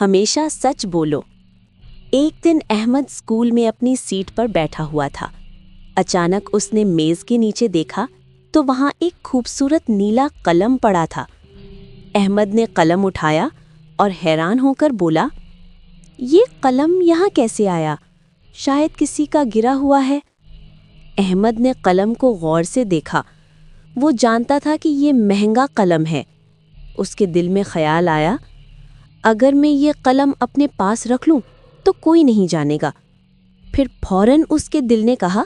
ہمیشہ سچ بولو۔ ایک دن احمد اسکول میں اپنی سیٹ پر بیٹھا ہوا تھا۔ اچانک اس نے میز کے نیچے دیکھا تو وہاں ایک خوبصورت نیلا قلم پڑا تھا۔ احمد نے قلم اٹھایا اور حیران ہو کر بولا، یہ قلم یہاں کیسے آیا؟ شاید کسی کا گرا ہوا ہے۔ احمد نے قلم کو غور سے دیکھا۔ وہ جانتا تھا کہ یہ مہنگا قلم ہے۔ اس کے دل میں خیال آیا، اگر میں یہ قلم اپنے پاس رکھ لوں تو کوئی نہیں جانے گا۔ پھر فوراً اس کے دل نے کہا،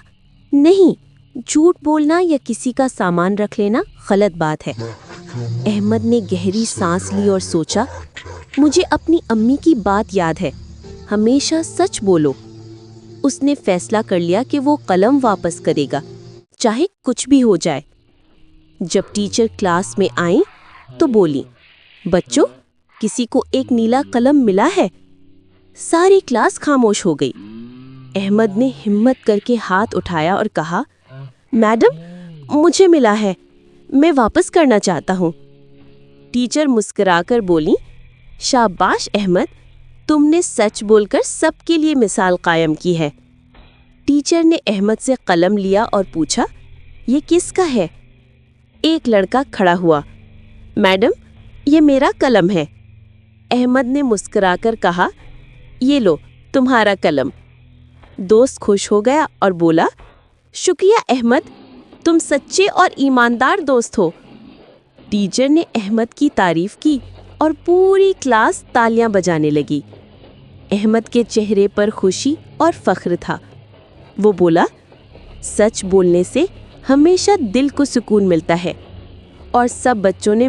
نہیں، جھوٹ بولنا یا کسی کا سامان رکھ لینا غلط بات ہے۔ احمد نے گہری سانس لی اور سوچا، مجھے اپنی امی کی بات یاد ہے، ہمیشہ سچ بولو۔ اس نے فیصلہ کر لیا کہ وہ قلم واپس کرے گا، چاہے کچھ بھی ہو جائے۔ جب ٹیچر کلاس میں آئیں تو بولی، بچوں، کسی کو ایک نیلا قلم ملا ہے؟ ساری کلاس خاموش ہو گئی۔ احمد نے ہمت کر کے ہاتھ اٹھایا اور کہا، میڈم، مجھے ملا ہے، میں واپس کرنا چاہتا ہوں۔ ٹیچر مسکرا کر بولی، شاباش احمد، تم نے سچ بول کر سب کے لیے مثال قائم کی ہے۔ ٹیچر نے احمد سے قلم لیا اور پوچھا، یہ کس کا ہے؟ ایک لڑکا کھڑا ہوا، میڈم، یہ میرا قلم ہے۔ احمد نے مسکرا کر کہا، یہ لو تمہارا قلم۔ دوست خوش ہو گیا اور بولا، شکریہ احمد، تم سچے اور ایماندار دوست ہو۔ ٹیچر نے احمد کی تعریف کی اور پوری کلاس تالیاں بجانے لگی۔ احمد کے چہرے پر خوشی اور فخر تھا۔ وہ بولا، سچ بولنے سے ہمیشہ دل کو سکون ملتا ہے، اور سب بچوں نے